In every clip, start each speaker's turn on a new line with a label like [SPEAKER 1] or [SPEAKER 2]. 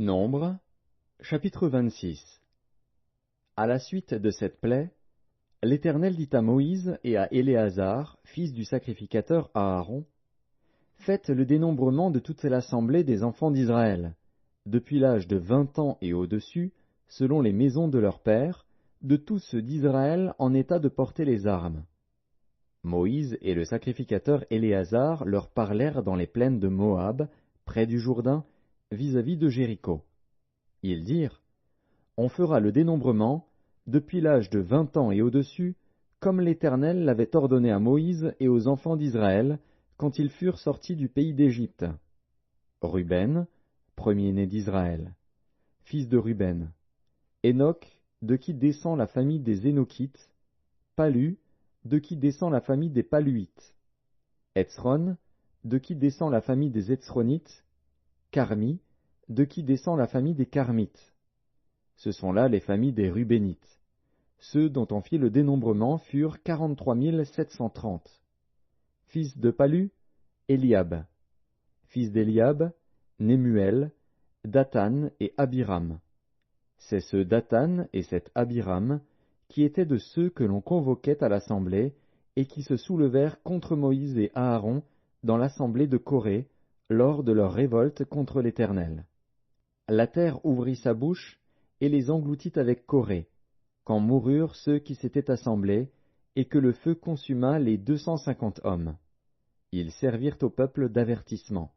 [SPEAKER 1] Nombre, chapitre 26. À la suite de cette plaie, l'Éternel dit à Moïse et à Éléazar, fils du sacrificateur Aaron, faites le dénombrement de toute l'assemblée des enfants d'Israël, depuis l'âge de 20 ans et au-dessus, selon les maisons de leurs pères, de tous ceux d'Israël en état de porter les armes. Moïse et le sacrificateur Éléazar leur parlèrent dans les plaines de Moab, près du Jourdain, vis-à-vis de Jéricho. Ils dirent, on fera le dénombrement, depuis l'âge de 20 ans et au-dessus, comme l'Éternel l'avait ordonné à Moïse et aux enfants d'Israël, quand ils furent sortis du pays d'Égypte. Ruben, premier-né d'Israël, fils de Ruben. Enoch, de qui descend la famille des Énochites. Palu, de qui descend la famille des Paluites. Hetzron, de qui descend la famille des Hetzronites. Carmi, de qui descend la famille des Carmites. Ce sont là les familles des Rubénites. Ceux dont on fit le dénombrement furent 43 730. Fils de Palu, Eliab. Fils d'Eliab, Nemuel, Dathan et Abiram. C'est ce Dathan et cet Abiram qui étaient de ceux que l'on convoquait à l'assemblée et qui se soulevèrent contre Moïse et Aaron dans l'assemblée de Corée lors de leur révolte contre l'Éternel. La terre ouvrit sa bouche et les engloutit avec Corée, quand moururent ceux qui s'étaient assemblés, et que le feu consuma les 250 hommes. Ils servirent au peuple d'avertissement.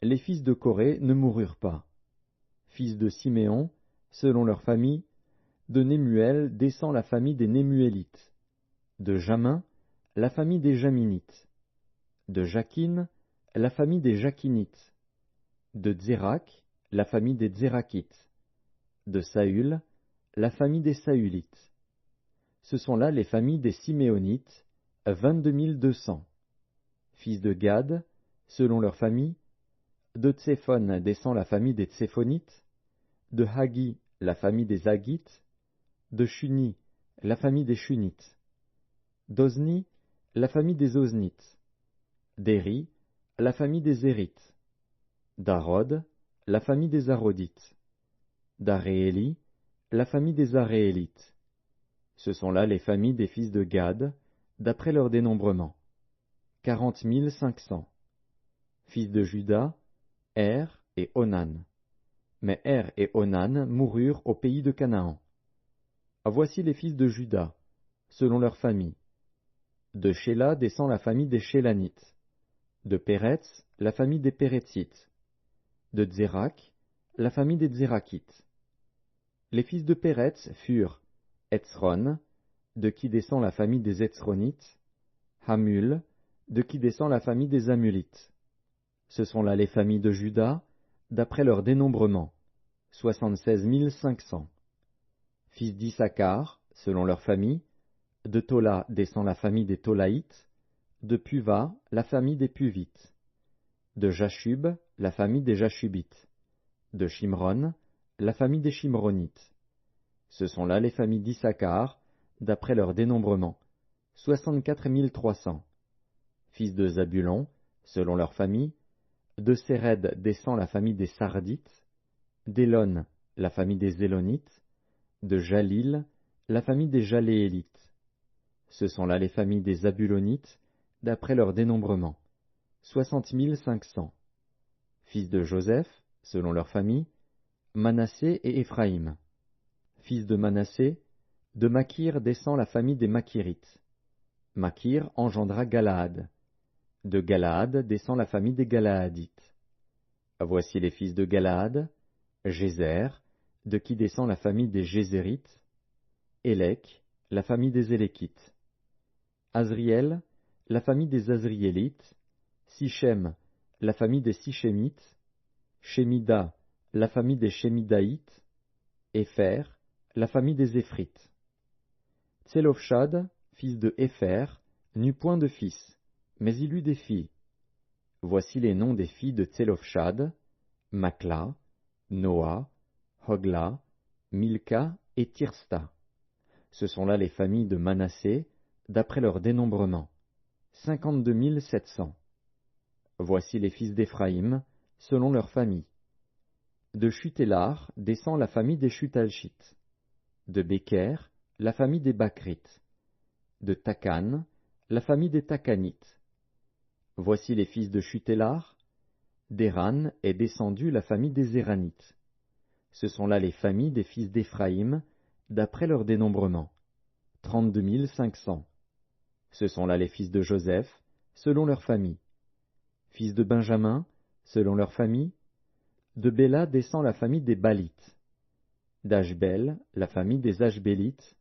[SPEAKER 1] Les fils de Corée ne moururent pas. Fils de Siméon, selon leur famille, de Nemuel descend la famille des Nemuélites. De Jamin, la famille des Jaminites. De Jakin, la famille des Jakinites. De Zérak, la famille des Zérakites. De Saül, la famille des Saülites. Ce sont là les familles des Siméonites, 22 200. Fils de Gad, selon leur famille, de Tséphon descend la famille des Tséphonites. De Hagi, la famille des Hagites. De Shuni, la famille des Shunites. D'Ozni, la famille des Oznites. d'Éri, la famille des Érites. d'Arod, la famille des Arodites. d'Arééli, la famille des Aréélites. Ce sont là les familles des fils de Gad, d'après leur dénombrement. 40 500. Fils de Juda, Er et Onan. Mais Er et Onan moururent au pays de Canaan. Voici les fils de Juda, selon leur famille. De Shéla descend la famille des Shélanites. De Péretz, la famille des Péretzites. De Zérak, la famille des Zérakites. Les fils de Péretz furent Hetzron, de qui descend la famille des Hetzronites, Hamul, de qui descend la famille des Hamulites. Ce sont là les familles de Juda, d'après leur dénombrement, 76 500. Fils d'Issachar, selon leur famille, de Tola descend la famille des Tolaïtes, de Puva, la famille des Puvites. De Jashub, la famille des Jashubites. De Shimron, la famille des Shimronites. Ce sont là les familles d'Issachar, d'après leur dénombrement, 64 300. Fils de Zabulon, selon leur famille, de Séred descend la famille des Sardites. d'Élon, la famille des Élonites. De Jalil, la famille des Jaléélites. Ce sont là les familles des Zabulonites, d'après leur dénombrement, 60 500. Fils de Joseph, selon leur famille, Manassé et Éphraïm. Fils de Manassé, de Makir descend la famille des Makirites. Makir engendra Galaad. De Galaad descend la famille des Galaadites. Voici les fils de Galaad, Jézer, de qui descend la famille des Jézérites. Élec, la famille des Élékites. Azriel, la famille des Azriélites. Sichem, la famille des Sichémites. Shemida, la famille des Shemidaïtes. Épher, la famille des Éphrites. Tselofshad, fils de Épher, n'eut point de fils, mais il eut des filles. Voici les noms des filles de Tselofshad: Makla, Noa, Hogla, Milka et Tirsta. Ce sont là les familles de Manassé, d'après leur dénombrement, 52 700. Voici les fils d'Éphraïm, selon leur famille. De Shuthelar descend la famille des Shuthalshites. De Beker, la famille des Bakrites. De Takan, la famille des Takanites. Voici les fils de Shuthelar. D'Eran est descendue la famille des Éranites. Ce sont là les familles des fils d'Éphraïm, d'après leur dénombrement. 32 500. Ce sont là les fils de Joseph, selon leur famille. Fils de Benjamin, selon leur famille. De Béla descend la famille des Balites. D'Ashbel, la famille des Ashbélites.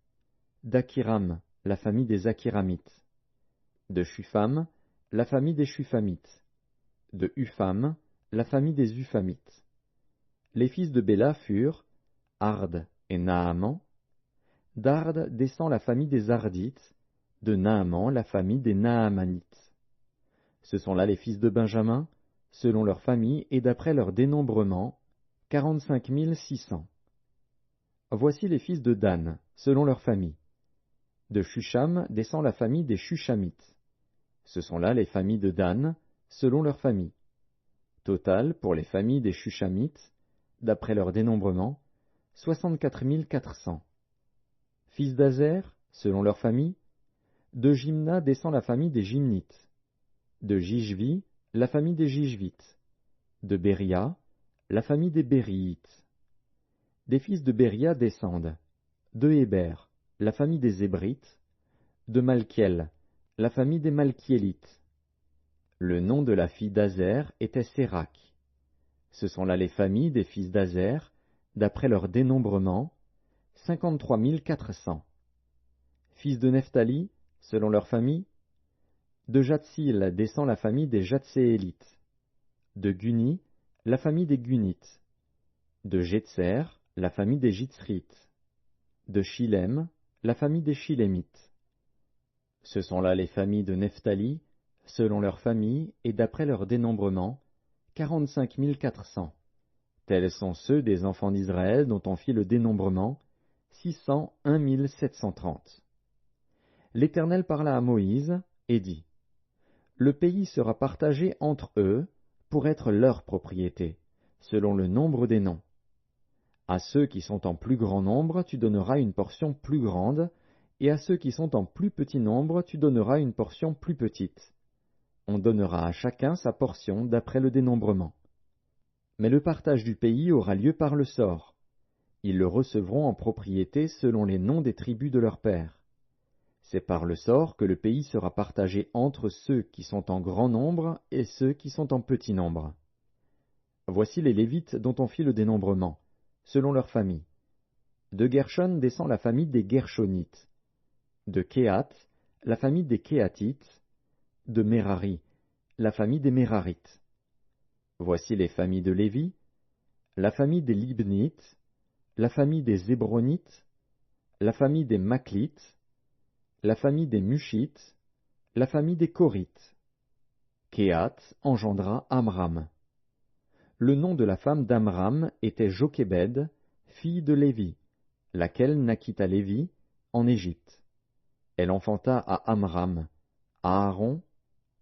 [SPEAKER 1] D'Akiram, la famille des Akiramites. De Shupham, la famille des Shuphamites. De Upham, la famille des Uphamites. Les fils de Béla furent Ard et Naaman. D'Ard descend la famille des Ardites, de Naaman la famille des Naamanites. Ce sont là les fils de Benjamin, selon leur famille et d'après leur dénombrement, 45 600. Voici les fils de Dan, selon leur famille. De Shusham descend la famille des Shushamites. Ce sont là les familles de Dan, selon leur famille. Total pour les familles des Shushamites, d'après leur dénombrement, 64 400. Fils d'Azer, selon leur famille. De Jimna descend la famille des Jimnites. De Jishvi, la famille des Jishvites. De Béria, la famille des Bériites. Des fils de Béria descendent. De Héber, la famille des Hébrites. De Malkiel, la famille des Malkiélites. Le nom de la fille d'Azer était Sérac. Ce sont là les familles des fils d'Azer, d'après leur dénombrement, 53 400. Fils de Nephtali, selon leur famille. De Jatsil descend la famille des Jatséélites. De Guni, la famille des Gunites. De Jetser, la famille des Jitzrites. De Shilem, la famille des Shilémites. Ce sont là les familles de Nephtali, selon leur famille et d'après leur dénombrement, 45 400. Tels sont ceux des enfants d'Israël dont on fit le dénombrement, 601 730. L'Éternel parla à Moïse et dit, Le pays sera partagé entre eux pour être leur propriété, selon le nombre des noms. À ceux qui sont en plus grand nombre, tu donneras une portion plus grande, et à ceux qui sont en plus petit nombre, tu donneras une portion plus petite. On donnera à chacun sa portion d'après le dénombrement. Mais le partage du pays aura lieu par le sort. Ils le recevront en propriété selon les noms des tribus de leur père. C'est par le sort que le pays sera partagé entre ceux qui sont en grand nombre et ceux qui sont en petit nombre. Voici les Lévites dont on fit le dénombrement, selon leur famille. De Gershon descend la famille des Gershonites. De Kéhat, la famille des Kéhatites. De Merari, la famille des Mérarites. Voici les familles de Lévi, la famille des Libnites, la famille des Hébronites, la famille des Maklites, la famille des Mushites, la famille des Korites. Kéhat engendra Amram. Le nom de la femme d'Amram était Jochébed, fille de Lévi, laquelle naquit à Lévi, en Égypte. Elle enfanta à Amram, à Aaron,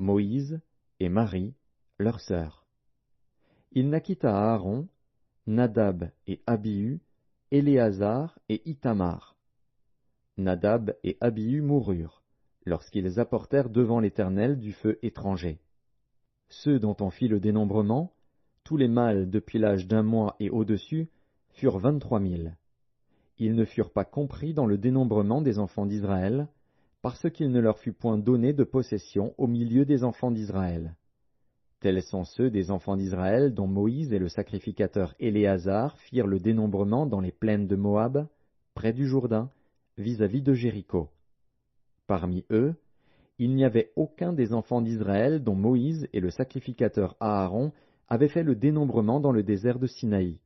[SPEAKER 1] Moïse et Marie, leur sœur. Il naquit à Aaron, Nadab et Abihu, Éléazar et Ithamar. Nadab et Abihu moururent, lorsqu'ils apportèrent devant l'Éternel du feu étranger. Ceux dont on fit le dénombrement, tous les mâles depuis l'âge d'1 mois et au-dessus, furent 23 000. Ils ne furent pas compris dans le dénombrement des enfants d'Israël, parce qu'il ne leur fut point donné de possession au milieu des enfants d'Israël. Tels sont ceux des enfants d'Israël dont Moïse et le sacrificateur Éléazar firent le dénombrement dans les plaines de Moab, près du Jourdain, vis-à-vis de Jéricho. Parmi eux, il n'y avait aucun des enfants d'Israël dont Moïse et le sacrificateur Aaron avaient fait le dénombrement dans le désert de Sinaï.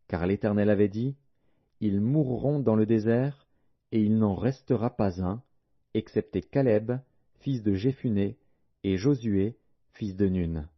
[SPEAKER 1] Car l'Éternel avait dit, « Ils mourront dans le désert, et il n'en restera pas un, excepté Caleb, fils de Jéphuné, et Josué, fils de Nun. »